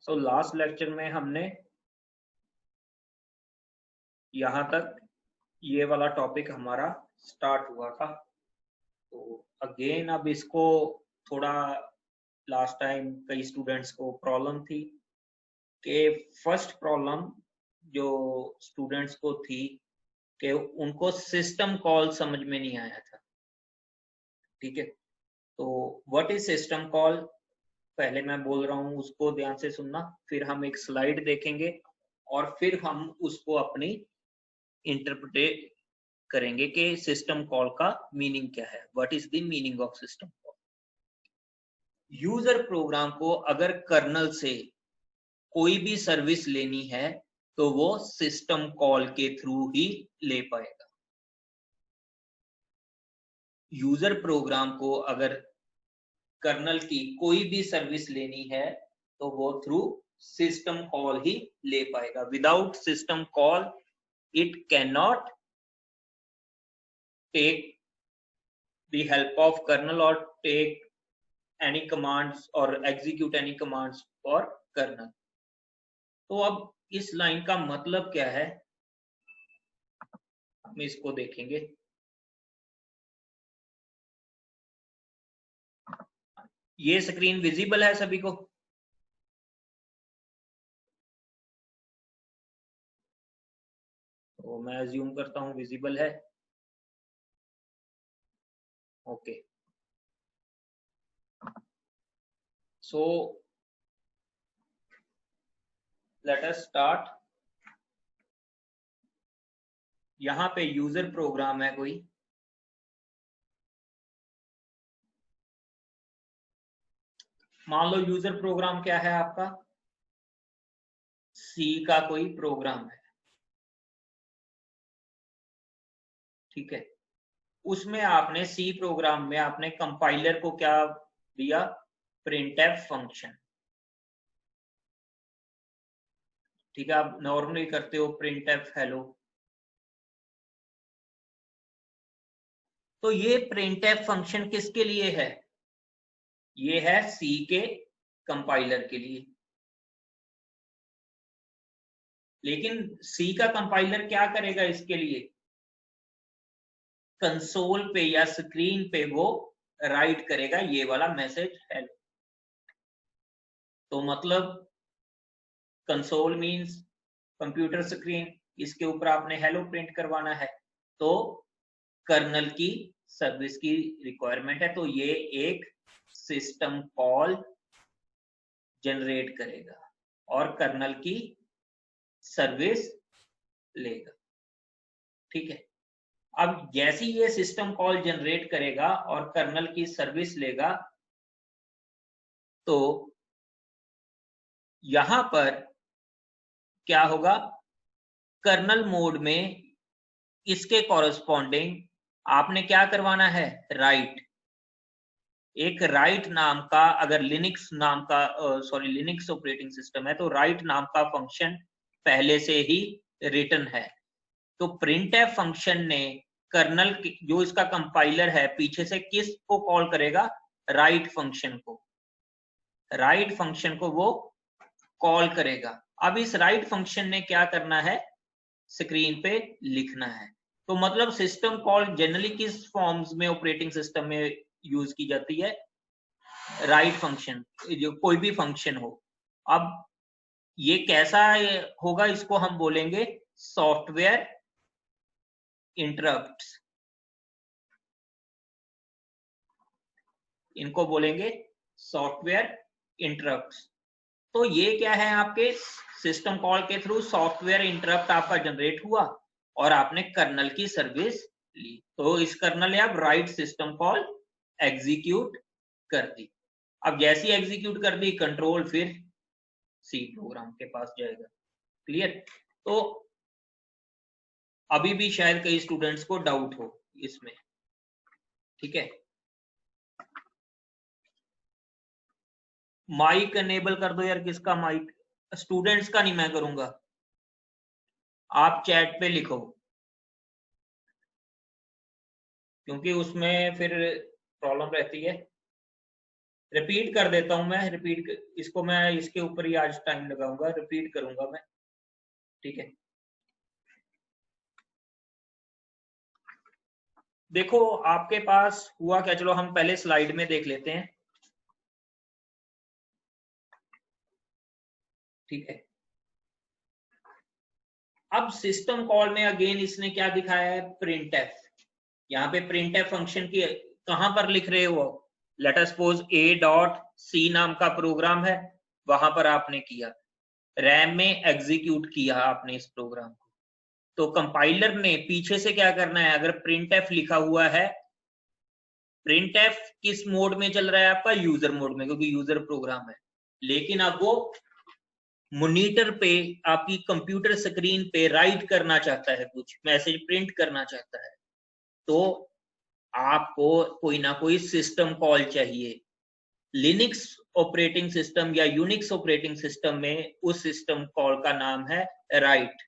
So last lecture में हमने यहाँ तक ये वाला टॉपिक हमारा स्टार्ट हुआ था। तो अगेन अब इसको थोड़ा, लास्ट टाइम कई स्टूडेंट्स को प्रॉब्लम थी कि फर्स्ट प्रॉब्लम जो स्टूडेंट्स को थी कि उनको सिस्टम कॉल समझ में नहीं आया था। ठीक है, तो व्हाट इज सिस्टम कॉल, पहले मैं बोल रहा हूँ उसको ध्यान से सुनना, फिर हम एक स्लाइड देखेंगे और फिर हम उसको अपनी इंटरप्रेट करेंगे कि सिस्टम कॉल का मीनिंग क्या है। What is the meaning of system call. User program को अगर कर्नल से कोई भी सर्विस लेनी है तो वो सिस्टम कॉल के थ्रू ही ले पाएगा। यूजर प्रोग्राम को अगर कर्नल की कोई भी सर्विस लेनी है तो वो थ्रू सिस्टम कॉल ही ले पाएगा। Without system call it can not take the help of kernel और take any commands or execute any commands for kernel। तो अब इस लाइन का मतलब क्या है हम इसको देखेंगे। ये स्क्रीन विजिबल है सभी को? तो मैं अज्यूम करता हूं विजिबल है। Okay, so let us start. यहां पे यूजर प्रोग्राम है कोई, मान लो यूजर प्रोग्राम क्या है आपका, सी का कोई प्रोग्राम है। ठीक है, उसमें आपने सी प्रोग्राम में आपने कंपाइलर को क्या दिया, प्रिंटफ फंक्शन। ठीक है, आप नॉर्मली करते हो प्रिंटफ हेलो। तो ये प्रिंटफ फंक्शन किसके लिए है, ये है सी के कंपाइलर के लिए। लेकिन सी का कंपाइलर क्या करेगा इसके लिए, कंसोल पे या स्क्रीन पे वो राइट करेगा ये वाला मैसेज हेलो। तो मतलब कंसोल मींस कंप्यूटर स्क्रीन, इसके ऊपर आपने हेलो प्रिंट करवाना है तो कर्नल की सर्विस की रिक्वायरमेंट है, तो ये एक सिस्टम कॉल जनरेट करेगा और कर्नल की सर्विस लेगा। ठीक है, अब जैसी ये सिस्टम कॉल जनरेट करेगा और कर्नल की सर्विस लेगा तो यहां पर क्या होगा, कर्नल मोड में इसके कॉरस्पॉन्डिंग आपने क्या करवाना है, राइट। एक राइट नाम का, अगर लिनक्स नाम का सॉरी लिनक्स ऑपरेटिंग सिस्टम है तो राइट नाम का फंक्शन पहले से ही रिटन है। तो प्रिंटफ फंक्शन ने कर्नल जो इसका कंपाइलर है पीछे से किस को कॉल करेगा, राइट फंक्शन को। राइट फंक्शन को वो कॉल करेगा। अब इस राइट फंक्शन ने क्या करना है, स्क्रीन पे लिखना है। तो मतलब सिस्टम कॉल जनरली किस फॉर्म्स में ऑपरेटिंग सिस्टम में यूज की जाती है, राइट फंक्शन, जो कोई भी फंक्शन हो। अब ये कैसा होगा, इसको हम बोलेंगे सॉफ्टवेयर इंटरप्ट्स, इनको बोलेंगे सॉफ्टवेयर इंटरप्ट्स। तो ये क्या है, आपके सिस्टम कॉल के थ्रू सॉफ्टवेयर इंटरप्ट आपका जनरेट हुआ और आपने कर्नल की सर्विस ली। तो इस कर्नल ने अब राइट सिस्टम कॉल एग्जीक्यूट कर दी। अब जैसी एग्जीक्यूट कर दी कंट्रोल फिर सी प्रोग्राम के पास जाएगा। क्लियर? तो अभी भी शायद कई स्टूडेंट्स को डाउट हो इसमें। ठीक है, माइक एनेबल कर दो यार, किसका माइक, स्टूडेंट्स का नहीं मैं करूंगा, आप चैट पे लिखो क्योंकि उसमें फिर प्रॉब्लम रहती है रिपीट कर देता हूं मैं, इसको मैं इसके ऊपर ही आज टाइम लगाऊंगा, रिपीट करूंगा मैं, ठीक है। देखो आपके पास हुआ क्या, चलो हम पहले स्लाइड में देख लेते हैं, ठीक है। अब सिस्टम कॉल में अगेन इसने क्या दिखाया है, प्रिंट एफ। यहाँ पे प्रिंट एफ फंक्शन की कहां पर लिख रहे हो, लेट अस सपोज a.c नाम का प्रोग्राम है, वहां पर आपने किया, रैम में एग्जीक्यूट किया आपने इस प्रोग्राम को। तो कंपाइलर ने पीछे से क्या करना है, अगर प्रिंट एफ लिखा हुआ है, प्रिंट एफ किस मोड में चल रहा है आपका, यूजर मोड में, क्योंकि यूजर प्रोग्राम है। लेकिन अब वो मॉनिटर पे आपकी कंप्यूटर स्क्रीन पे राइट करना चाहता है, कुछ मैसेज प्रिंट करना चाहता है, तो आपको कोई ना कोई सिस्टम कॉल चाहिए। लिनक्स ऑपरेटिंग सिस्टम या यूनिक्स ऑपरेटिंग सिस्टम में उस सिस्टम कॉल का नाम है राइट,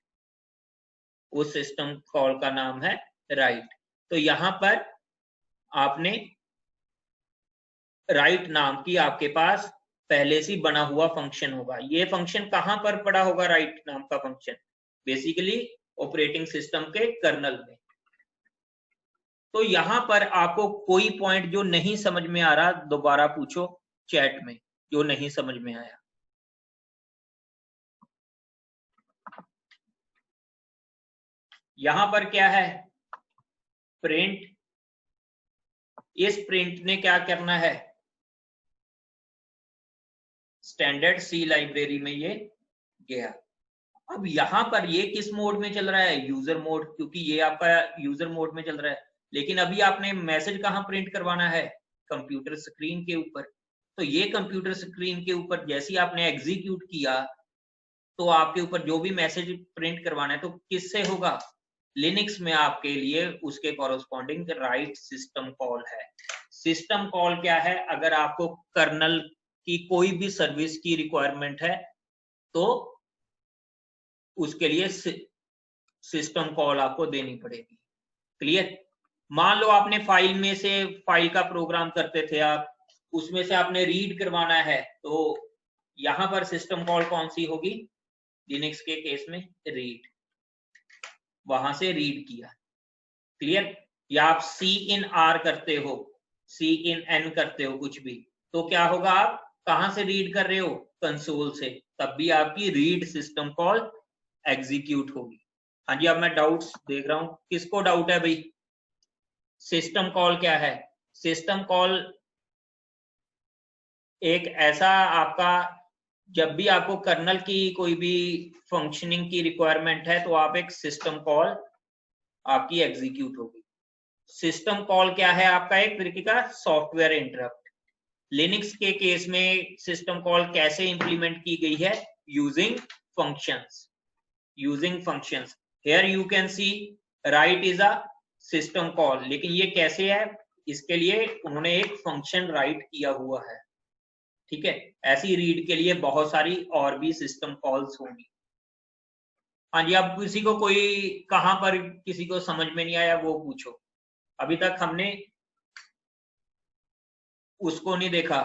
उस सिस्टम कॉल का नाम है राइट। तो यहां पर आपने राइट नाम की आपके पास पहले से बना हुआ फंक्शन होगा। ये फंक्शन कहां पर पड़ा होगा, राइट नाम का फंक्शन, बेसिकली ऑपरेटिंग सिस्टम के कर्नल में। तो यहां पर आपको कोई पॉइंट जो नहीं समझ में आ रहा, दोबारा पूछो चैट में, जो नहीं समझ में आया। यहां पर क्या है, प्रिंट, इस प्रिंट ने क्या करना है, स्टैंडर्ड सी लाइब्रेरी में ये गया। अब यहां पर ये किस मोड में चल रहा है, यूजर मोड, क्योंकि ये आपका यूजर मोड में चल रहा है। लेकिन अभी आपने मैसेज कहां प्रिंट करवाना है, कंप्यूटर स्क्रीन के ऊपर। तो ये कंप्यूटर स्क्रीन के ऊपर जैसे ही आपने एग्जीक्यूट किया, तो आपके ऊपर जो भी मैसेज प्रिंट करवाना है, तो किससे होगा, लिनक्स में आपके लिए उसके कॉरस्पॉन्डिंग राइट सिस्टम कॉल है। सिस्टम कॉल क्या है, अगर आपको कर्नल की कोई भी सर्विस की रिक्वायरमेंट है, तो उसके लिए सिस्टम कॉल आपको देनी पड़ेगी। क्लियर। मान लो आपने फाइल में से, फाइल का प्रोग्राम करते थे आप, उसमें से आपने रीड करवाना है, तो यहां पर सिस्टम कॉल कौन सी होगी, लिनक्स के केस में रीड, वहां से रीड किया। क्लियर। या आप सी इन आर करते हो, सी इन एन करते हो, कुछ भी, तो क्या होगा, आप कहां से रीड कर रहे हो, कंसोल से, तब भी आपकी रीड सिस्टम कॉल एग्जीक्यूट होगी। हाँ जी, अब मैं डाउट्स देख रहा हूं, किसको डाउट है भाई, सिस्टम कॉल क्या है। सिस्टम कॉल एक ऐसा आपका, जब भी आपको कर्नल की कोई भी फंक्शनिंग की रिक्वायरमेंट है, तो आप एक सिस्टम कॉल आपकी एग्जीक्यूट होगी। सिस्टम कॉल क्या है, आपका एक तरीके का सॉफ्टवेयर इंटरप्ट। लिनक्स के केस में सिस्टम कॉल कैसे इंप्लीमेंट की गई है, using functions, using functions. Here you can see right is a system call, लेकिन ये कैसे है, इसके लिए उन्होंने एक फंक्शन राइट किया हुआ है, ठीक है। ऐसी रीड के लिए बहुत सारी और भी सिस्टम कॉल्स होंगी। हाँ जी, अब किसी को कोई कहां पर किसी को समझ में नहीं आया वो पूछो। अभी तक हमने उसको नहीं देखा,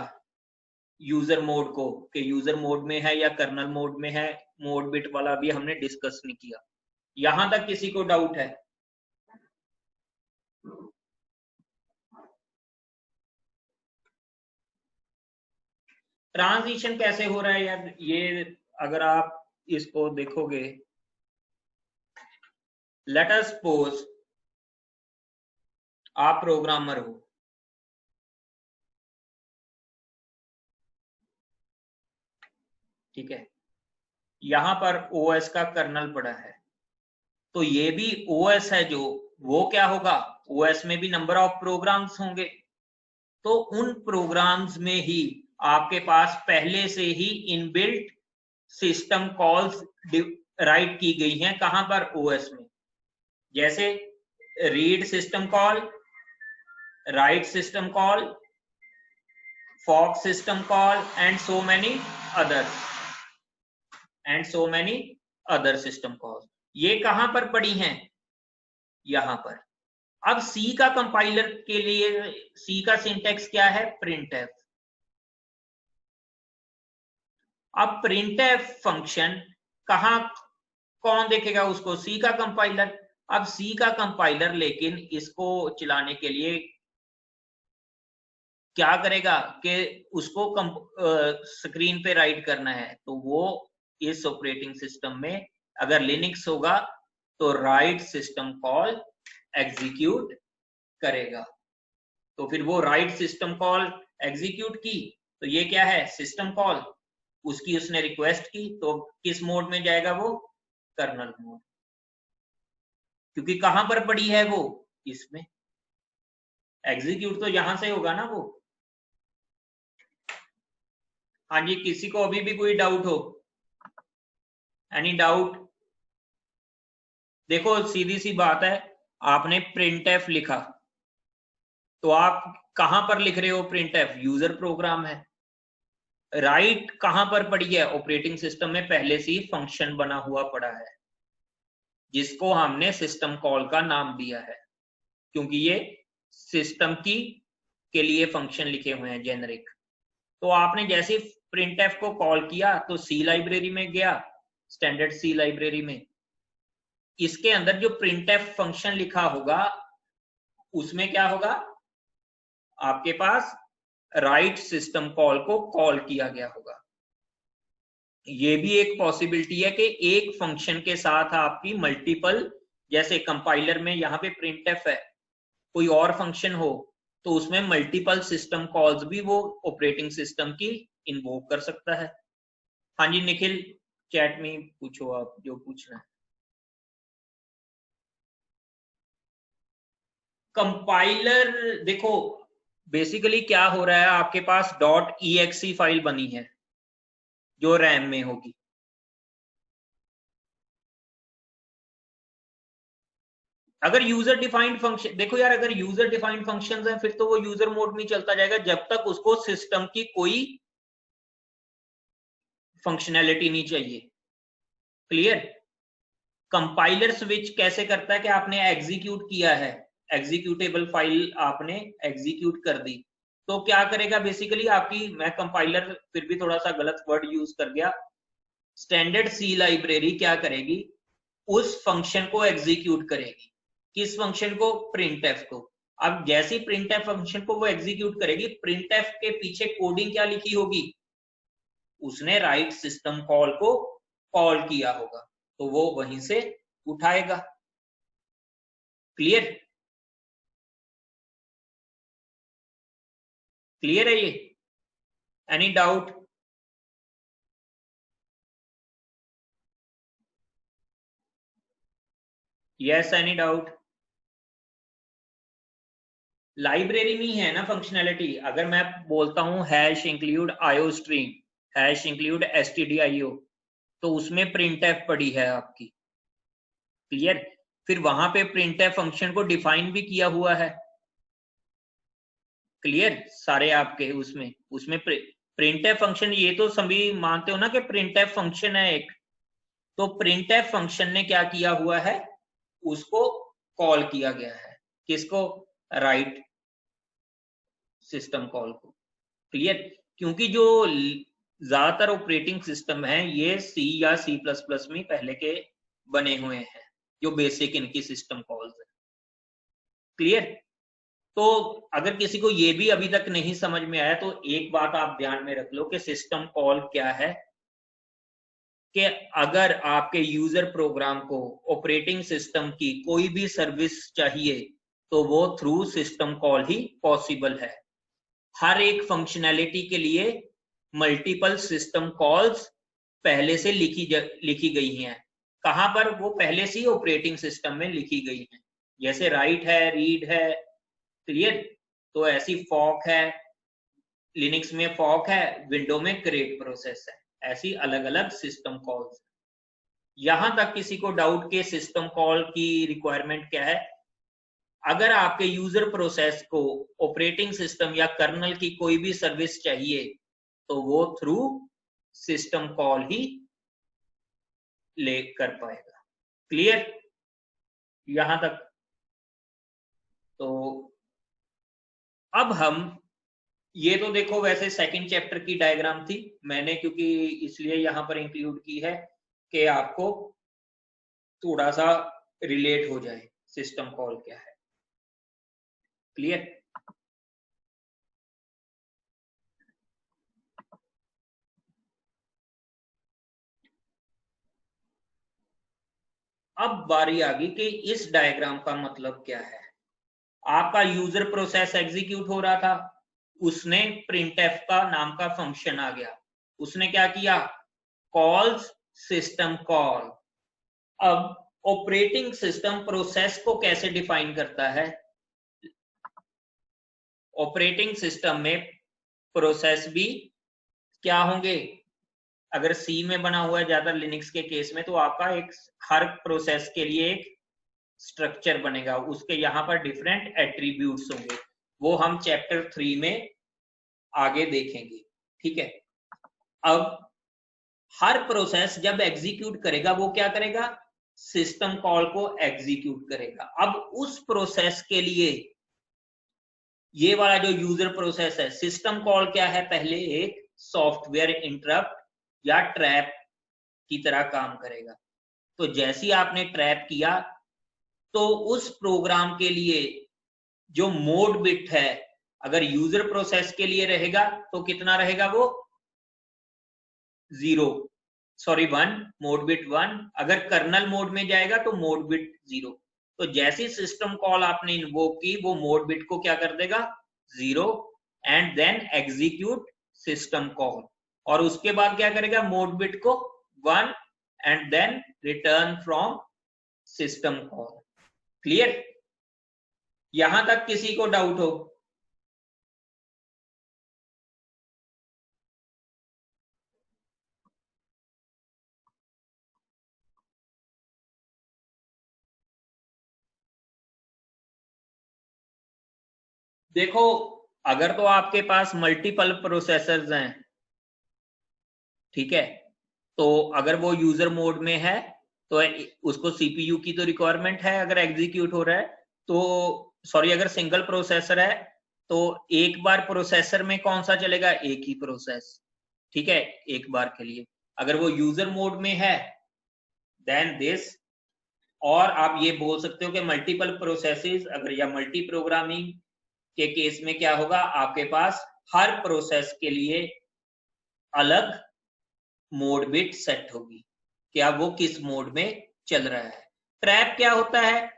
यूजर मोड को, कि यूजर मोड में है या कर्नल मोड में है, मोड बिट वाला भी हमने डिस्कस नहीं किया। यहां तक किसी को डाउट है, ट्रांजिशन कैसे हो रहा है यार, ये अगर आप इसको देखोगे, लेट अस सपोज आप प्रोग्रामर हो, ठीक है, यहां पर ओएस का कर्नल पड़ा है, तो ये भी ओएस है जो, वो क्या होगा, ओएस में भी नंबर ऑफ प्रोग्राम्स होंगे, तो उन प्रोग्राम्स में ही आपके पास पहले से ही इनबिल्ट सिस्टम कॉल्स राइट की गई हैं, कहां पर, ओएस में, जैसे read system call, right system call, fork system call and so many others, and so many other system calls। ये कहां पर पड़ी हैं, यहां पर। अब सी का कंपाइलर के लिए सी का सिंटेक्स क्या है, प्रिंट एफ। अब printf फंक्शन कहाँ कौन देखेगा उसको? सी का कंपाइलर। अब सी का कंपाइलर लेकिन इसको चलाने के लिए क्या करेगा कि उसको स्क्रीन पे राइट करना है, तो वो इस ऑपरेटिंग सिस्टम में अगर लिनक्स होगा तो राइट सिस्टम कॉल एग्जीक्यूट करेगा। तो फिर वो राइट सिस्टम कॉल एग्जीक्यूट की, तो ये क्या है? System call. उसकी उसने रिक्वेस्ट की, तो किस मोड में जाएगा वो? Kernel mode. क्योंकि कहां पर पड़ी है वो? इसमें। एग्जीक्यूट तो यहां से होगा ना वो। हाँ जी, किसी को अभी भी कोई डाउट हो? Any doubt? देखो सीधी सी बात है, आपने printf लिखा तो आप कहां पर लिख रहे हो? printf यूजर प्रोग्राम है। राइट कहां पर पड़ी है? ऑपरेटिंग सिस्टम में पहले से ही फंक्शन बना हुआ पड़ा है जिसको हमने सिस्टम कॉल का नाम दिया है, क्योंकि ये सिस्टम की के लिए फंक्शन लिखे हुए हैं जेनरिक। तो आपने जैसे printf को कॉल किया तो सी लाइब्रेरी में गया, स्टैंडर्ड सी लाइब्रेरी में। इसके अंदर जो printf फंक्शन लिखा होगा उसमें क्या होगा? आपके पास राइट सिस्टम कॉल को कॉल किया गया होगा। ये भी एक पॉसिबिलिटी है कि एक फंक्शन के साथ आपकी मल्टीपल, जैसे कंपाइलर में यहाँ पे printf है, कोई और फंक्शन हो तो उसमें मल्टीपल सिस्टम कॉल्स भी वो ऑपरेटिंग सिस्टम की इन्वोक कर सकता है। हाँ जी निखिल, चैट में पूछो आप जो पूछना है। कंपाइलर देखो बेसिकली क्या हो रहा है, आपके पास .exe फाइल बनी है जो रैम में होगी। अगर यूजर डिफाइंड फंक्शन, देखो यार अगर यूजर डिफाइंड फंक्शंस हैं फिर तो वो यूजर मोड में चलता जाएगा जब तक उसको सिस्टम की कोई फंक्शनैलिटी नहीं चाहिए। क्लियर? कंपाइलर स्विच कैसे करता है कि आपने एग्जीक्यूट किया है, एग्जीक्यूटेबल फाइल आपने एग्जीक्यूट कर दी, तो क्या करेगा बेसिकली आपकी, मैं कंपाइलर फिर भी थोड़ा सा गलत वर्ड यूज कर गया, स्टैंडर्ड सी लाइब्रेरी क्या करेगी? उस फंक्शन को एग्जीक्यूट करेगी। किस फंक्शन को? printf को। अब जैसे printf फंक्शन को वो एग्जीक्यूट करेगी, printf के पीछे कोडिंग क्या लिखी होगी? उसने राइट सिस्टम कॉल को कॉल किया होगा, तो वो वहीं से उठाएगा। क्लियर? क्लियर है ये? Any doubt? Yes, any doubt? Library में है ना फंक्शनैलिटी। अगर मैं बोलता हूं hash include IO stream, hash include stdio, तो उसमें printf पड़ी है आपकी। क्लियर? फिर वहां पे printf फंक्शन को डिफाइन भी किया हुआ है। क्लियर? सारे आपके उसमें printf फंक्शन, ये तो सभी मानते हो ना कि printf फंक्शन है एक, तो printf फंक्शन ने क्या किया हुआ है? उसको कॉल किया गया है। किसको? राइट सिस्टम कॉल को। क्लियर? क्योंकि जो ज्यादातर ऑपरेटिंग सिस्टम है ये सी या C++ में पहले के बने हुए हैं, जो बेसिक इनकी सिस्टम कॉल्स है। क्लियर? तो अगर किसी को ये भी अभी तक नहीं समझ में आया तो एक बात आप ध्यान में रख लो कि सिस्टम कॉल क्या है, कि अगर आपके यूजर प्रोग्राम को ऑपरेटिंग सिस्टम की कोई भी सर्विस चाहिए तो वो थ्रू सिस्टम कॉल ही पॉसिबल है। हर एक फंक्शनैलिटी के लिए मल्टीपल सिस्टम कॉल्स पहले से लिखी गई हैं। कहां पर? वो पहले से ही ऑपरेटिंग सिस्टम में लिखी गई हैं, जैसे राइट है, रीड है। क्लियर? तो ऐसी फॉक है, लिनक्स में फॉक है, विंडो में क्रिएट प्रोसेस है, ऐसी अलग अलग सिस्टम कॉल्स। यहां तक किसी को डाउट के सिस्टम कॉल की रिक्वायरमेंट क्या है? अगर आपके यूजर प्रोसेस को ऑपरेटिंग सिस्टम या कर्नल की कोई भी सर्विस चाहिए तो वो थ्रू सिस्टम कॉल ही ले कर पाएगा। क्लियर? यहां तक? तो अब हम ये तो देखो वैसे सेकंड चैप्टर की डायग्राम थी, मैंने क्योंकि इसलिए यहाँ पर इंक्लूड की है कि आपको थोड़ा सा रिलेट हो जाए सिस्टम कॉल क्या है। क्लियर? अब बारी आ गई कि इस डायग्राम का मतलब क्या है। आपका यूजर प्रोसेस एग्जीक्यूट हो रहा था, उसने printf का नाम का फंक्शन आ गया, उसने क्या किया, कॉल्स सिस्टम कॉल। अब ऑपरेटिंग सिस्टम प्रोसेस को कैसे डिफाइन करता है? ऑपरेटिंग सिस्टम में प्रोसेस भी क्या होंगे, अगर सी में बना हुआ है ज्यादा लिनक्स के केस में, तो आपका एक हर प्रोसेस के लिए एक स्ट्रक्चर बनेगा, उसके यहाँ पर डिफरेंट एट्रीब्यूट्स होंगे, वो हम चैप्टर 3 में आगे देखेंगे। ठीक है? अब हर प्रोसेस जब एग्जीक्यूट करेगा वो क्या करेगा, सिस्टम कॉल को एग्जीक्यूट करेगा। अब उस प्रोसेस के लिए ये वाला जो यूजर प्रोसेस है, सिस्टम कॉल क्या है, पहले एक सॉफ्टवेयर इंटरप्ट या ट्रैप की तरह काम करेगा। तो जैसे ही आपने ट्रैप किया तो उस प्रोग्राम के लिए जो मोड बिट है, अगर यूजर प्रोसेस के लिए रहेगा तो कितना रहेगा वो, 0, सॉरी 1, मोड बिट 1। अगर कर्नल मोड में जाएगा तो मोड बिट 0। तो जैसी सिस्टम कॉल आपने इन्वोक की वो मोड बिट को क्या कर देगा, 0, and then execute system call, और उसके बाद क्या करेगा, मोड बिट को 1 and then return from system call. Clear? यहां तक किसी को डाउट हो? देखो, अगर तो आपके पास मल्टीपल प्रोसेसर्स हैं, ठीक है, तो अगर वो यूजर मोड में है तो उसको सीपीयू की तो रिक्वायरमेंट है अगर एग्जीक्यूट हो रहा है तो, सॉरी अगर सिंगल प्रोसेसर है तो एक बार प्रोसेसर में कौन सा चलेगा, एक ही प्रोसेस, ठीक है, एक बार के लिए। अगर वो यूजर मोड में है देन दिस, और आप ये बोल सकते हो कि मल्टीपल प्रोसेसेस अगर, या मल्टी प्रोग्रामिंग के केस में क्या होगा, आपके पास हर प्रोसेस के लिए अलग मोड बिट सेट होगी, क्या वो किस मोड में चल रहा है। ट्रैप क्या होता है,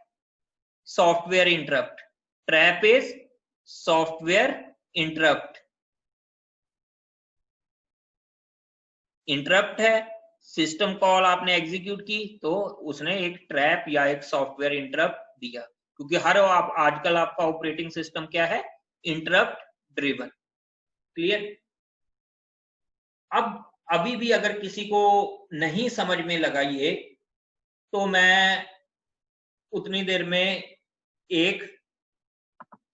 software interrupt. Trap is software interrupt. Interrupt है, सिस्टम कॉल आपने एग्जीक्यूट की तो उसने एक ट्रैप या एक सॉफ्टवेयर इंटरप्ट दिया, क्योंकि हर आजकल आपका ऑपरेटिंग सिस्टम क्या है, इंटरप्ट ड्रिवन। क्लियर? अब अभी भी अगर किसी को नहीं समझ में लगा ये, तो मैं उतनी देर में एक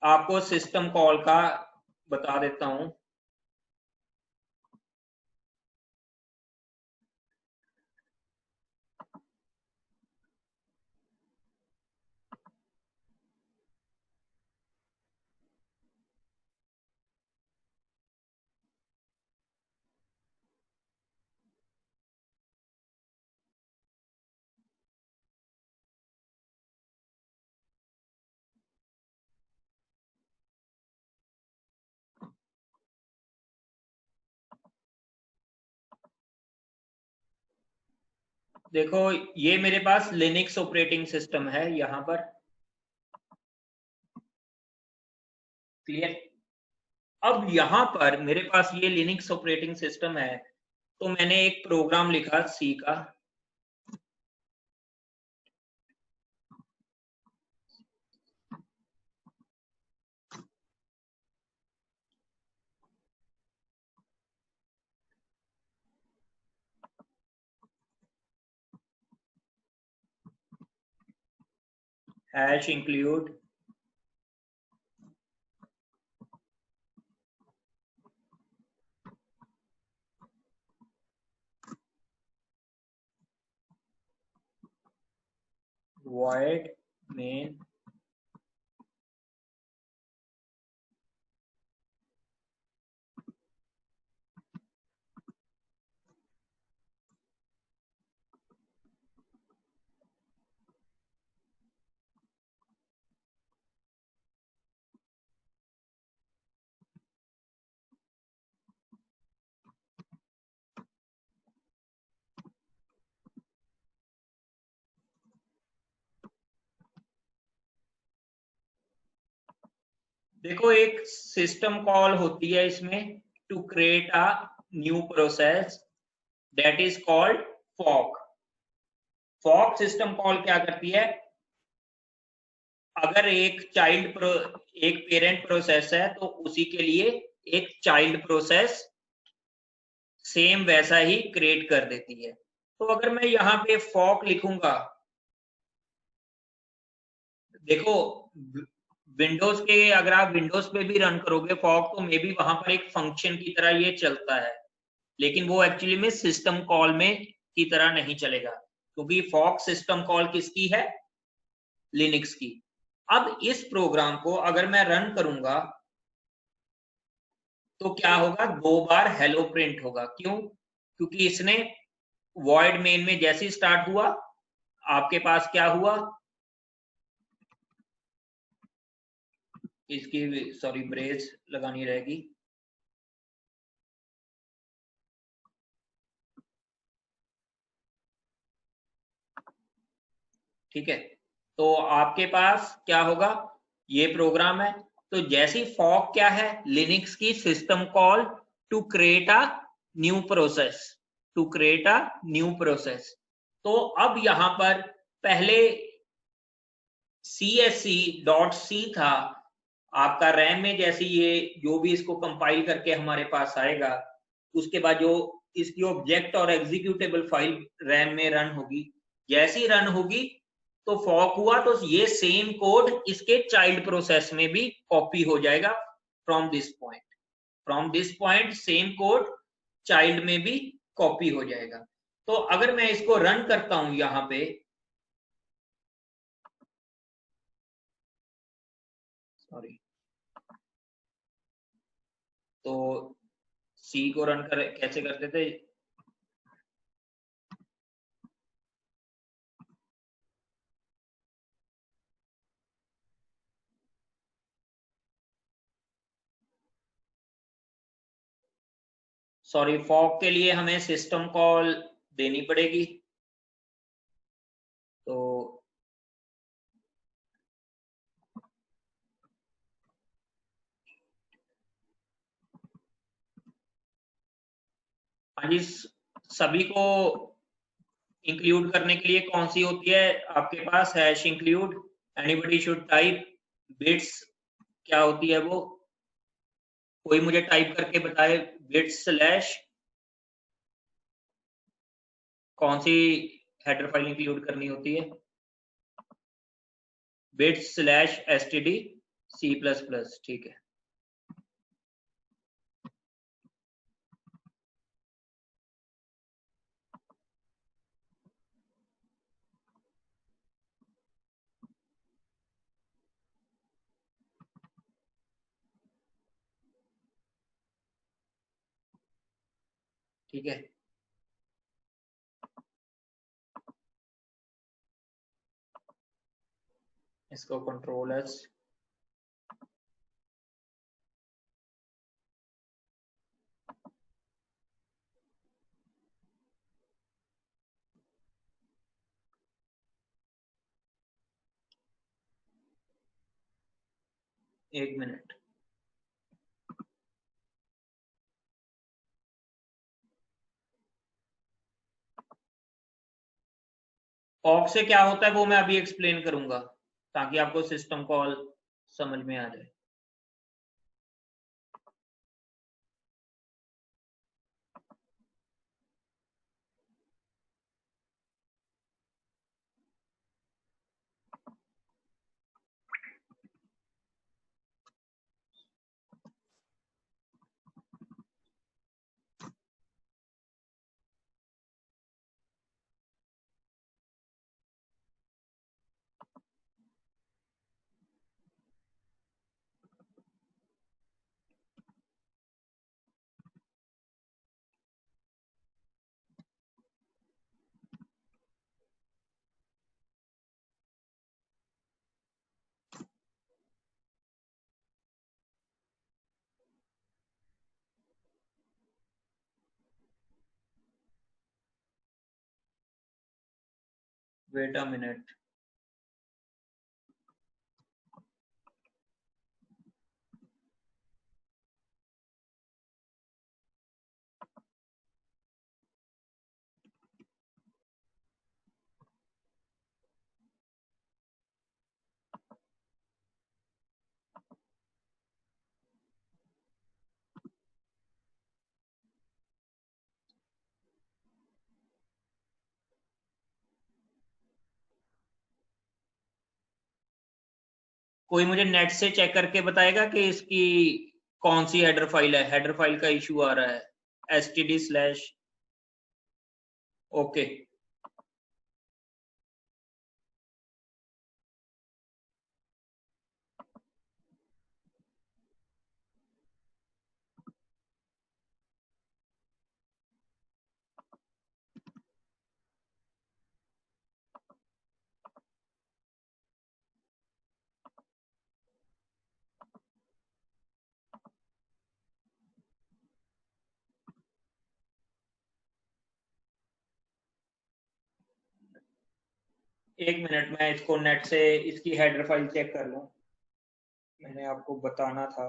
आपको सिस्टम कॉल का बता देता हूं। देखो, ये मेरे पास लिनक्स ऑपरेटिंग सिस्टम है यहां पर। क्लियर? अब यहां पर मेरे पास ये लिनक्स ऑपरेटिंग सिस्टम है, तो मैंने एक प्रोग्राम लिखा सी का, हैश इंक्लूड void main देखो एक सिस्टम कॉल होती है इसमें to create a new process that is called fork. Fork system call क्या करती है, अगर एक पेरेंट प्रोसेस है तो उसी के लिए एक चाइल्ड प्रोसेस सेम वैसा ही क्रिएट कर देती है। तो अगर मैं यहाँ पे फॉक लिखूंगा, देखो विंडोज के, अगर आप विंडोज पे भी रन करोगे फॉक तो मे बी वहां पर एक फंक्शन की तरह ये चलता है, लेकिन वो एक्चुअली में सिस्टम कॉल में की तरह नहीं चलेगा, क्योंकि फॉक सिस्टम कॉल किसकी है, लिनक्स की। अब इस प्रोग्राम को अगर मैं रन करूंगा तो क्या होगा, 2 बार हेलो प्रिंट होगा। क्यों? क्योंकि इसने वॉइड मेन में जैसे ही स्टार्ट हुआ आपके पास क्या हुआ, इसकी सॉरी ब्रेस लगानी रहेगी। ठीक है, तो आपके पास क्या होगा, ये प्रोग्राम है। तो जैसी फॉक क्या है, लिनक्स की system call to create a new process, to create a new process. तो अब यहां पर पहले csc.c था आपका रैम में, जैसे ये जो भी इसको कंपाइल करके हमारे पास आएगा उसके बाद जो इसकी ऑब्जेक्ट और एग्जीक्यूटेबल फाइल रैम में रन होगी, जैसी रन होगी तो फॉक हुआ तो ये सेम कोड इसके चाइल्ड प्रोसेस में भी कॉपी हो जाएगा from this point. From this point same code child में भी कॉपी हो जाएगा। तो अगर मैं इसको रन करता हूं यहां पे, सॉरी, तो सी को रन कर कैसे करते थे, सॉरी फॉक के लिए हमें सिस्टम कॉल देनी पड़ेगी। तो हाँ जी, सभी को इंक्लूड करने के लिए कौन सी होती है आपके पास, hash include, anybody should type bits, क्या होती है वो, कोई मुझे टाइप करके बताए, बिट्स स्लैश कौन सी हेडर फाइल इंक्लूड करनी होती है, बिट्स स्लैश std C++, ठीक है। ठीक है, इसको कंट्रोल एस, एक मिनट। फॉक से क्या होता है वो मैं अभी एक्सप्लेन करूंगा ताकि आपको सिस्टम कॉल समझ में आ जाए। Wait a minute. कोई मुझे नेट से चेक करके बताएगा कि इसकी कौन सी हेडर फाइल है? हेडर फाइल का इशू आ रहा है std/, ओके। एक मिनट, मैं इसको नेट से इसकी हेडर फाइल चेक कर लूं, मैंने आपको बताना था।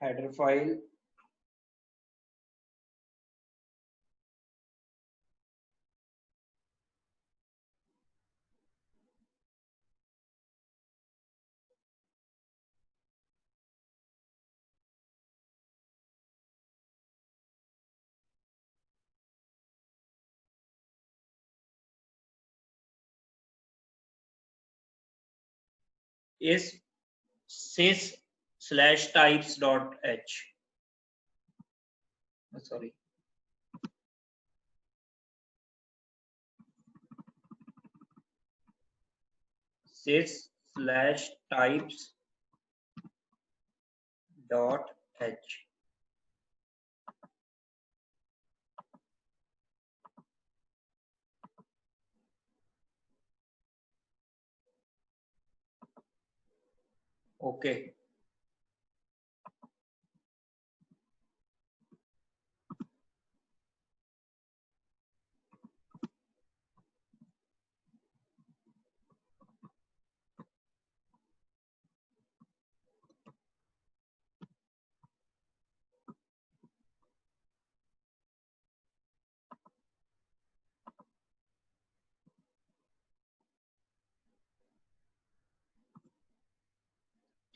Header file is sys/types.h, sorry, sys/types.h। Okay,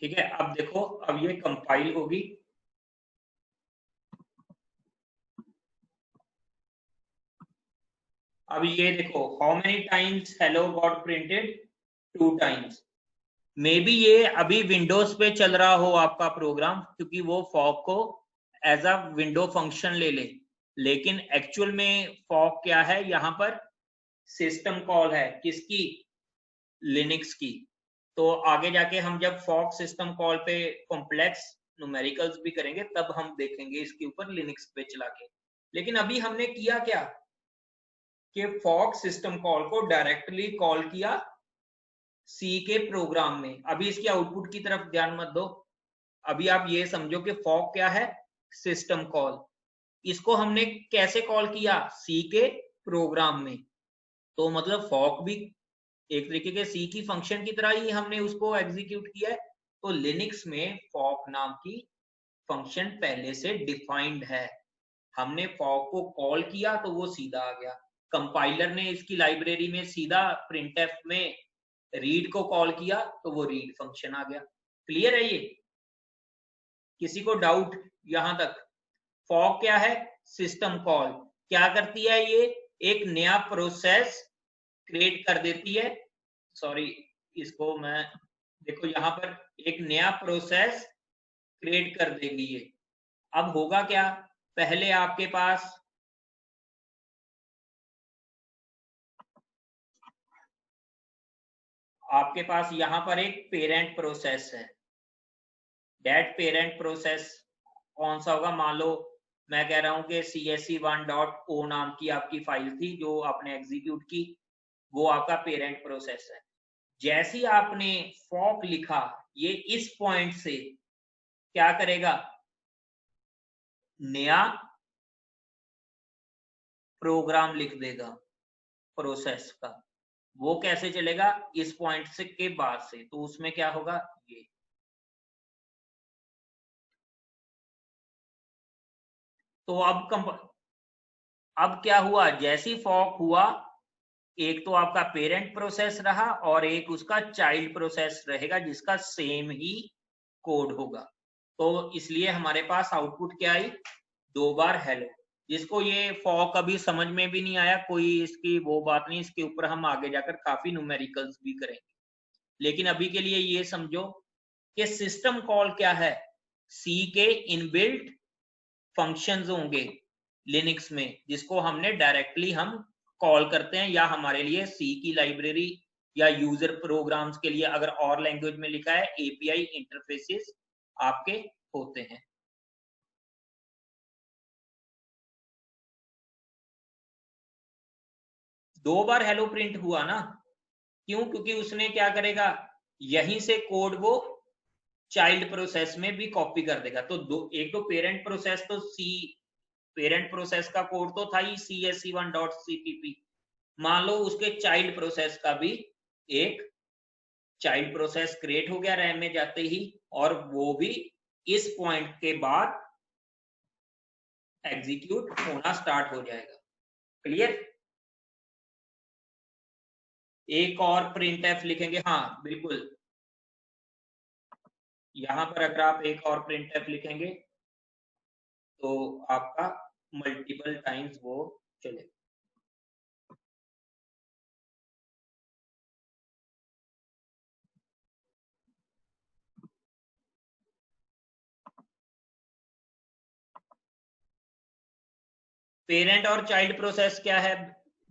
ठीक है। अब देखो, अब ये कंपाइल होगी। अब ये देखो, how many times hello got printed? 2 times. May be ये अभी विंडोज पे चल रहा हो आपका प्रोग्राम, क्योंकि वो फॉक को एज अ विंडो फंक्शन ले ले, लेकिन एक्चुअल में फॉक क्या है? यहाँ पर सिस्टम कॉल है, किसकी? लिनक्स की। तो आगे जाके हम जब फॉक सिस्टम कॉल पे कॉम्प्लेक्स न्यूमेरिकल्स भी करेंगे, तब हम देखेंगे इसके ऊपर लिनक्स पे चला के। लेकिन अभी हमने किया क्या कि फॉक सिस्टम कॉल को डायरेक्टली कॉल किया सी के प्रोग्राम में। अभी इसकी आउटपुट की तरफ ध्यान मत दो, अभी आप ये समझो कि फॉक क्या है? System call. इसको हमने कैसे कॉल किया? सी के प्रोग्राम में। तो मतलब फॉक भी एक तरीके के सी की फंक्शन की तरह ही हमने उसको एग्जीक्यूट किया है। तो लिनक्स में फॉक नाम की फंक्शन पहले से डिफाइंड है, हमने फॉक को कॉल किया तो वो सीधा आ गया। कंपाइलर ने इसकी लाइब्रेरी में सीधा प्रिंटफ में रीड को कॉल किया तो वो रीड फंक्शन आ गया। क्लियर है ये? किसी को डाउट यहां तक? फॉक क्या है? System call. क्या करती है ये? एक नया प्रोसेस क्रिएट कर देती है। सॉरी, इसको मैं, देखो यहां पर एक नया प्रोसेस क्रिएट कर देगी ये। अब होगा क्या? पहले आपके पास यहां पर एक पेरेंट प्रोसेस है। दैट पेरेंट प्रोसेस कौन सा होगा? मान लो मैं कह रहा हूं कि csc1.o नाम की आपकी फाइल थी जो आपने एग्जीक्यूट की, वो आपका पेरेंट प्रोसेस है। जैसे ही आपने फॉक लिखा, ये इस पॉइंट से क्या करेगा? नया प्रोग्राम लिख देगा प्रोसेस का। वो कैसे चलेगा? इस पॉइंट से के बाद से। तो उसमें क्या होगा? ये। तो अब क्या हुआ? जैसी फॉक हुआ, एक तो आपका पेरेंट प्रोसेस रहा और एक उसका चाइल्ड प्रोसेस रहेगा जिसका सेम ही कोड होगा। तो इसलिए हमारे पास आउटपुट क्या आई, 2 बार हेलो। जिसको ये फॉक अभी समझ में भी नहीं आया, कोई इसकी वो बात नहीं, इसके ऊपर हम आगे जाकर काफी न्यूमेरिकल्स भी करेंगे। लेकिन अभी के लिए ये समझो कि सिस्टम कॉल क्या है, सी के इनबिल्ट फंक्शंस होंगे लिनक्स में, जिसको हमने डायरेक्टली हम कॉल करते हैं, या हमारे लिए सी की लाइब्रेरी या यूजर प्रोग्राम्स के लिए अगर और लैंग्वेज में लिखा है एपीआई इंटरफेसेस आपके होते हैं। दो बार हेलो प्रिंट हुआ ना, क्यों? क्योंकि उसने क्या करेगा, यहीं से कोड वो चाइल्ड प्रोसेस में भी कॉपी कर देगा। तो एक तो पेरेंट प्रोसेस, तो सी पेरेंट प्रोसेस का कोड तो था ही csc1.cpp, मान लो उसके चाइल्ड प्रोसेस का भी एक चाइल्ड प्रोसेस क्रिएट हो गया रैम में जाते ही, और वो भी इस पॉइंट के बाद एग्जीक्यूट होना स्टार्ट हो जाएगा। क्लियर? एक और प्रिंट एफ लिखेंगे, हाँ बिल्कुल, यहां पर अगर आप एक और प्रिंट एफ लिखेंगे तो आपका मल्टीपल टाइम्स वो चलेगा। पेरेंट और चाइल्ड प्रोसेस क्या है,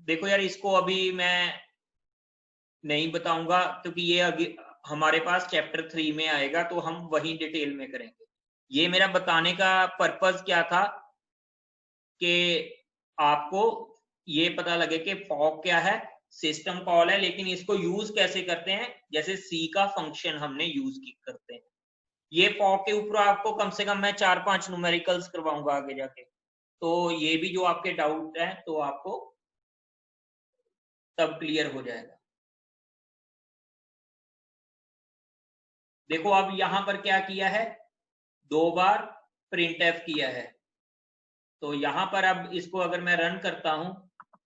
देखो यार, इसको अभी मैं नहीं बताऊंगा क्योंकि ये अभी हमारे पास चैप्टर 3 में आएगा, तो हम वही डिटेल में करेंगे। ये मेरा बताने का पर्पस क्या था कि आपको ये पता लगे कि फॉक क्या है, सिस्टम कॉल है, लेकिन इसको यूज कैसे करते हैं, जैसे सी का फंक्शन हमने यूज करते हैं। ये फॉक के ऊपर आपको कम से कम मैं 4-5 न्यूमेरिकल्स करवाऊंगा आगे जाके, तो ये भी जो आपके डाउट है तो आपको तब क्लियर हो जाएगा। देखो अब यहां पर क्या किया है, 2 बार प्रिंट एफ किया है, तो यहां पर अब इसको अगर मैं रन करता हूं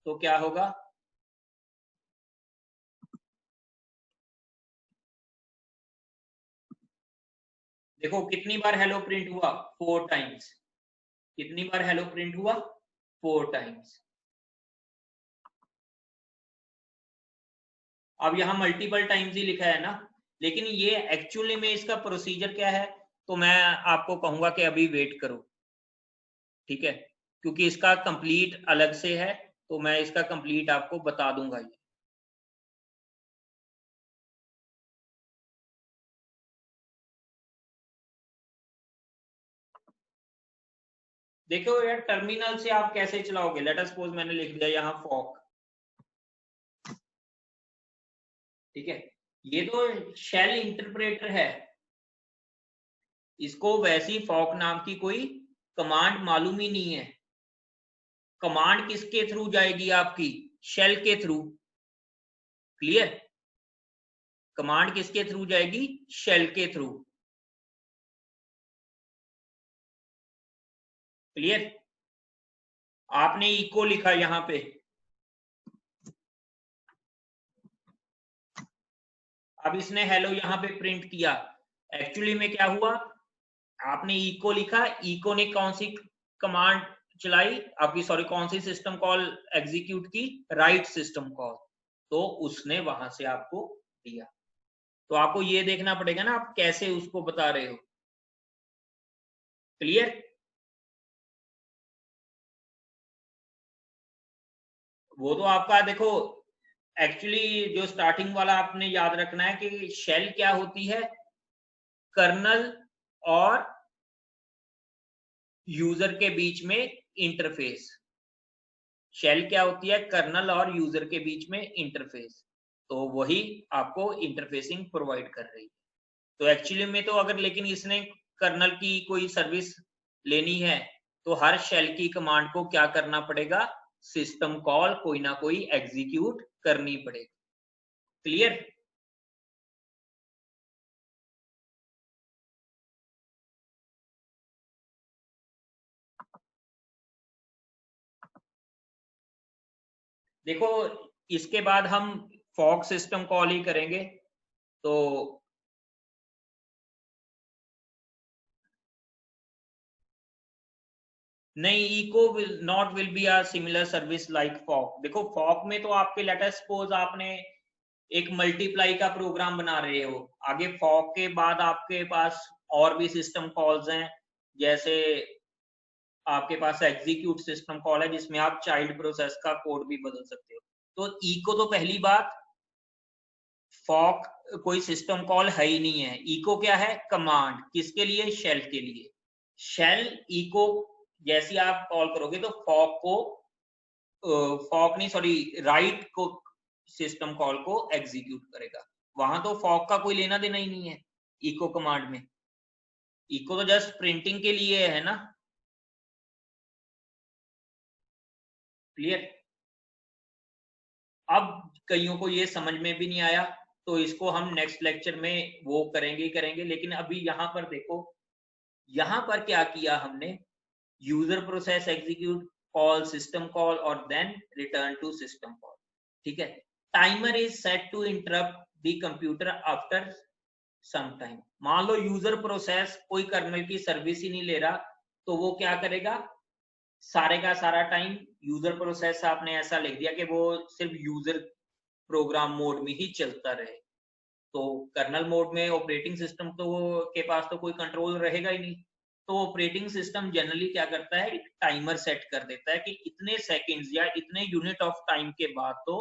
तो क्या होगा, देखो कितनी बार हेलो प्रिंट हुआ, 4 टाइम्स। कितनी बार हेलो प्रिंट हुआ, 4 टाइम्स। अब यहाँ मल्टीपल टाइम्स ही लिखा है ना, लेकिन ये एक्चुअली में इसका प्रोसीजर क्या है, तो मैं आपको कहूंगा कि अभी वेट करो, ठीक है, क्योंकि इसका कंप्लीट अलग से है, तो मैं इसका कंप्लीट आपको बता दूंगा। ये देखो यार, टर्मिनल से आप कैसे चलाओगे, लेट अस सपोज मैंने लिख दिया यहाँ फॉक, ठीक है, ये तो शेल इंटरप्रेटर है, इसको वैसी फॉक नाम की कोई कमांड मालूम ही नहीं है। कमांड किसके थ्रू जाएगी आपकी, शेल के थ्रू। क्लियर? कमांड किसके थ्रू जाएगी, शेल के थ्रू। क्लियर? आपने इको लिखा यहां पे, अब इसने हेलो यहां पे प्रिंट किया, एक्चुअली में क्या हुआ, आपने इको लिखा, इको ने कौन सी कमांड चलाई आपकी, सॉरी कौन सी सिस्टम कॉल एग्जीक्यूट की, राइट सिस्टम कॉल, तो उसने वहां से आपको दिया। तो आपको ये देखना पड़ेगा ना आप कैसे उसको बता रहे हो। क्लियर? वो तो आपका देखो, एक्चुअली जो स्टार्टिंग वाला आपने याद रखना है कि शेल क्या होती है, कर्नल और यूजर के बीच में इंटरफेस। शेल क्या होती है, कर्नल और यूजर के बीच में इंटरफेस, तो वही आपको इंटरफेसिंग प्रोवाइड कर रही है। तो एक्चुअली में तो अगर लेकिन इसने कर्नल की कोई सर्विस लेनी है, तो हर शेल की कमांड को क्या करना पड़ेगा, सिस्टम कॉल कोई ना कोई एग्जीक्यूट करनी पड़ेगी। क्लियर? देखो इसके बाद हम फॉग सिस्टम कॉल ही करेंगे, तो नहीं, echo will not will be a similar service like fork. देखो फॉक में तो आपके लेट अस सपोज आपने एक मल्टीप्लाई का प्रोग्राम बना रहे हो, आगे फॉक के बाद आपके पास और भी सिस्टम कॉल्स हैं, जैसे आपके पास एग्जीक्यूट सिस्टम कॉल है जिसमें आप चाइल्ड प्रोसेस का कोड भी बदल सकते हो। तो इको तो पहली बात, फॉक कोई सिस्टम कॉल है ही नहीं है। इको क्या है? कमांड। किसके लिए? शेल के लिए। शेल इको जैसी आप कॉल करोगे तो फॉक को फॉक नहीं सॉरी राइट को सिस्टम कॉल को एग्जीक्यूट करेगा। वहां तो फॉक का कोई लेना देना ही नहीं है इको कमांड में। इको तो जस्ट प्रिंटिंग के लिए है ना। क्लियर? अब कईयों को ये समझ में भी नहीं आया, तो इसको हम नेक्स्ट लेक्चर में वो करेंगे ही करेंगे। लेकिन अभी यहां पर देखो, यहां पर क्या किया हमने, user process execute call system call और then return to system call. ठीक है। Timer is set to interrupt the computer after some time. मान लो यूजर प्रोसेस कोई कर्नल की सर्विस ही नहीं ले रहा, तो वो क्या करेगा, सारे का सारा टाइम यूजर प्रोसेस आपने ऐसा लिख दिया कि वो सिर्फ यूजर प्रोग्राम मोड में ही चलता रहे। तो कर्नल मोड में ऑपरेटिंग सिस्टम तो के पास तो कोई कंट्रोल रहेगा ही नहीं। तो ऑपरेटिंग सिस्टम जनरली क्या करता है, एक टाइमर सेट कर देता है कि इतने सेकंड्स या इतने यूनिट ऑफ टाइम के बाद तो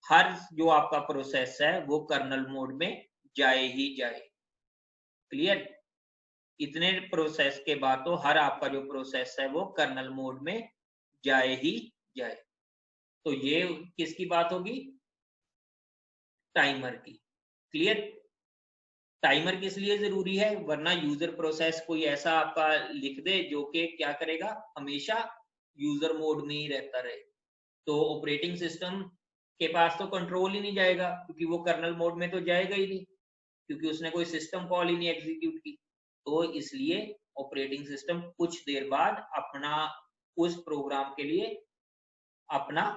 हर जो आपका प्रोसेस है वो कर्नल मोड में जाए ही जाए। क्लियर? इतने प्रोसेस के बाद तो हर आपका जो प्रोसेस है वो कर्नल मोड में जाए ही जाए। तो ये किसकी बात होगी? टाइमर की। क्लियर? टाइमर किस लिए जरूरी है? वरना यूजर प्रोसेस कोई ऐसा आपका लिख दे जो कि क्या करेगा, हमेशा यूजर मोड में ही रहता रहे, तो ऑपरेटिंग सिस्टम के पास तो कंट्रोल ही नहीं जाएगा, क्योंकि वो कर्नल मोड में तो जाएगा ही नहीं, क्योंकि उसने कोई सिस्टम कॉल ही नहीं एग्जीक्यूट की। तो इसलिए ऑपरेटिंग सिस्टम कुछ देर बाद अपना उस प्रोग्राम के लिए अपना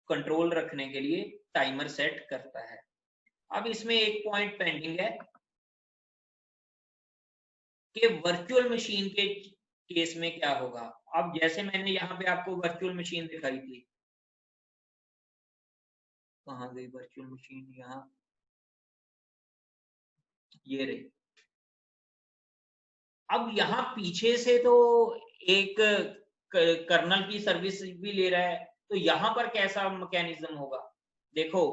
कंट्रोल रखने के लिए टाइमर सेट करता है। अब इसमें एक पॉइंट पेंडिंग है कि वर्चुअल मशीन के केस में क्या होगा। अब जैसे मैंने यहाँ पे आपको वर्चुअल मशीन दिखाई थी, कहाँ गई वर्चुअल मशीन? यहाँ ये रही। अब यहाँ पीछे से तो एक कर्नल की सर्विस भी ले रहा है, तो यहाँ पर कैसा मैकेनिज्म होगा? देखो,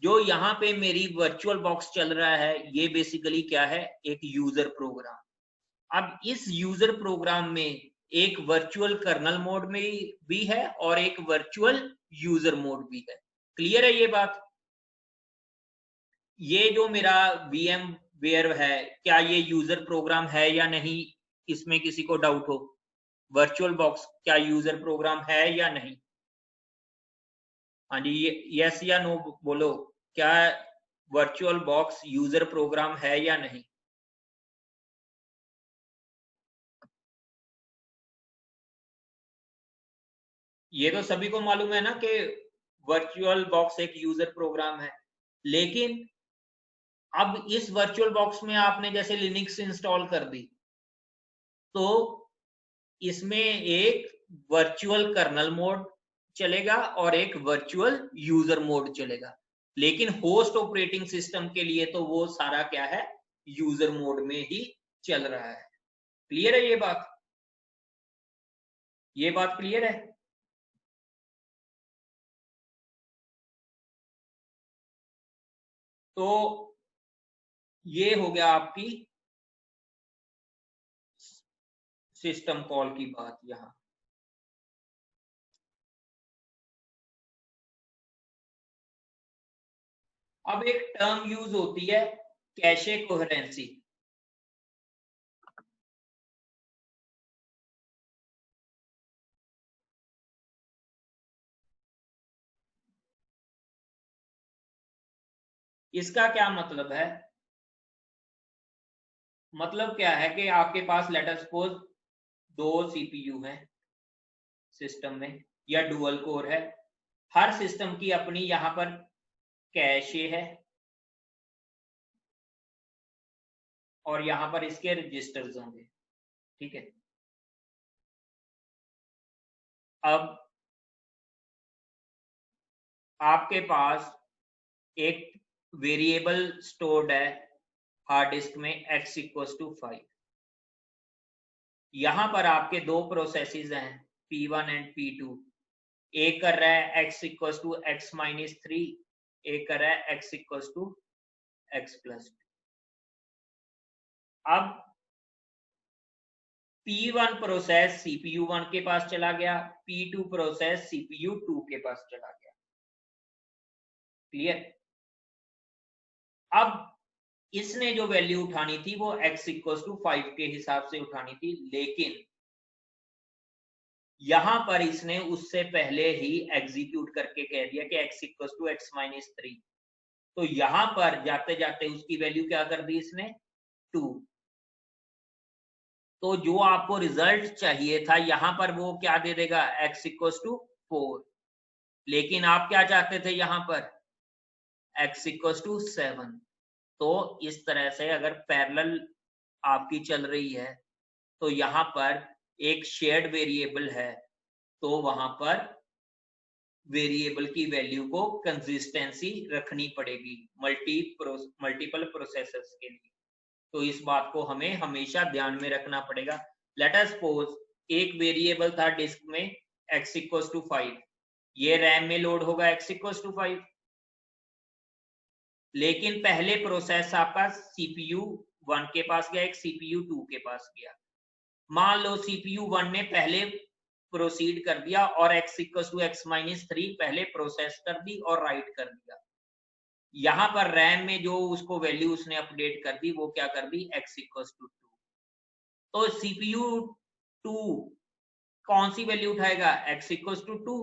जो यहाँ पे मेरी वर्चुअल बॉक्स चल रहा है ये बेसिकली क्या है, एक यूजर प्रोग्राम। अब इस यूजर प्रोग्राम में एक वर्चुअल कर्नल मोड में भी है और एक वर्चुअल यूजर मोड भी है। क्लियर है ये बात? ये जो मेरा वीएम वेयर है, क्या ये यूजर प्रोग्राम है या नहीं, इसमें किसी को डाउट हो? वर्चुअल बॉक्स क्या यूजर प्रोग्राम है या नहीं? हाँ जी, यस या नो बोलो, क्या वर्चुअल बॉक्स यूजर प्रोग्राम है या नहीं? ये तो सभी को मालूम है ना कि वर्चुअल बॉक्स एक यूजर प्रोग्राम है। लेकिन अब इस वर्चुअल बॉक्स में आपने जैसे लिनक्स इंस्टॉल कर दी, तो इसमें एक वर्चुअल कर्नल मोड चलेगा और एक वर्चुअल यूजर मोड चलेगा। लेकिन होस्ट ऑपरेटिंग सिस्टम के लिए तो वो सारा क्या है, यूजर मोड में ही चल रहा है। क्लियर है ये बात? ये बात क्लियर है? तो ये हो गया आपकी सिस्टम कॉल की बात। यहां अब एक टर्म यूज होती है, कैशे कोहेरेंसी। इसका क्या मतलब है? मतलब क्या है कि आपके पास लेट अस सपोज 2 CPU हैं सिस्टम में, या डुअल कोर है। हर सिस्टम की अपनी यहां पर कैशे है, और यहाँ पर इसके रजिस्टर्स होंगे, ठीक है। अब आपके पास एक वेरिएबल स्टोर्ड है हार्ड डिस्क में x इक्वल्स टू 5। यहां पर आपके दो प्रोसेसेस हैं P1 एंड P2। एक कर रहा है x equals to x minus 3, एक कर रहा है x equals to x plus 2। अब P1 प्रोसेस CPU 1 के पास चला गया, P2 प्रोसेस CPU 2 के पास चला गया। क्लियर? अब इसने जो वैल्यू उठानी थी वो x इक्वल्स टू 5 के हिसाब से उठानी थी, लेकिन यहां पर इसने उससे पहले ही एग्जीक्यूट करके कह दिया कि x equals to x minus 3। तो यहां पर जाते जाते उसकी वैल्यू क्या कर दी इसने, 2। तो जो आपको रिजल्ट चाहिए था यहां पर वो क्या दे देगा, x इक्वल्स टू 4। लेकिन आप क्या चाहते थे यहां पर, x इक्वल्स टू 7। तो इस तरह से अगर पैरेलल आपकी चल रही है तो यहां पर एक शेयर्ड वेरिएबल है, तो वहां पर वेरिएबल की वैल्यू को कंसिस्टेंसी रखनी पड़ेगी मल्टीपल प्रोसेसर्स के लिए। तो इस बात को हमें हमेशा ध्यान में रखना पड़ेगा। लेट अस सपोज एक वेरिएबल था डिस्क में x इक्वल्स टू 5, ये रैम में लोड होगा x इक्वल्स टू 5, लेकिन पहले प्रोसेस आपका CPU 1 के पास गया, एक CPU 2 के पास गया। मान लो CPU 1 ने पहले प्रोसीड कर दिया और x equals to x minus 3 पहले प्रोसेस कर दी और राइट कर दिया। यहां पर रैम में जो उसको वैल्यू उसने अपडेट कर दी वो क्या कर दी, x इक्वल्स टू 2। तो CPU 2 कौन सी वैल्यू उठाएगा, x इक्वल्स टू 2।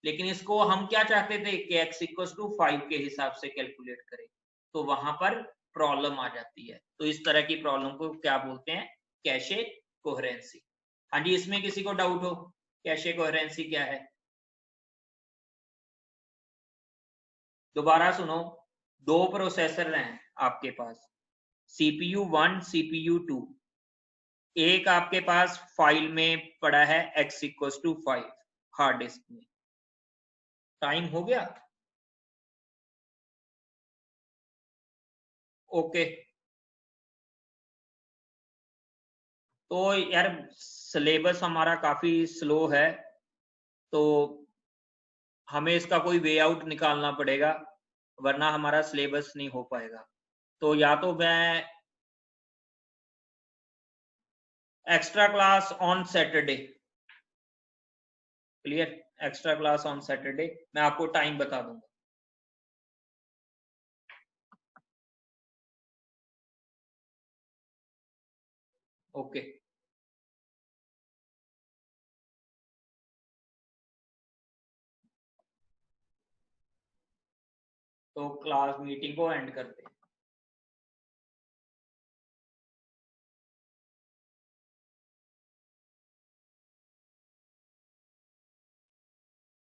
लेकिन इसको हम क्या चाहते थे कि x इक्वल्स टू 5 के हिसाब से कैलकुलेट करें, तो वहां पर प्रॉब्लम आ जाती है। तो इस तरह की प्रॉब्लम को क्या बोलते हैं, कैशे कोहेरेंसी। हाँ जी, इसमें किसी को डाउट हो कैशे कोहेरेंसी क्या है? दोबारा सुनो, दो प्रोसेसर हैं आपके पास, CPU 1 CPU 2। एक आपके पास फाइल में पड़ा है x equals to 5 hard disk में। टाइम हो गया? ओके। तो यार सिलेबस हमारा काफी स्लो है, तो हमें इसका कोई वे आउट निकालना पड़ेगा, वरना हमारा सिलेबस नहीं हो पाएगा। तो या तो मैं extra class on Saturday, clear, extra class on Saturday, मैं आपको टाइम बता दूंगा। ओके। तो क्लास मीटिंग को एंड करते हैं।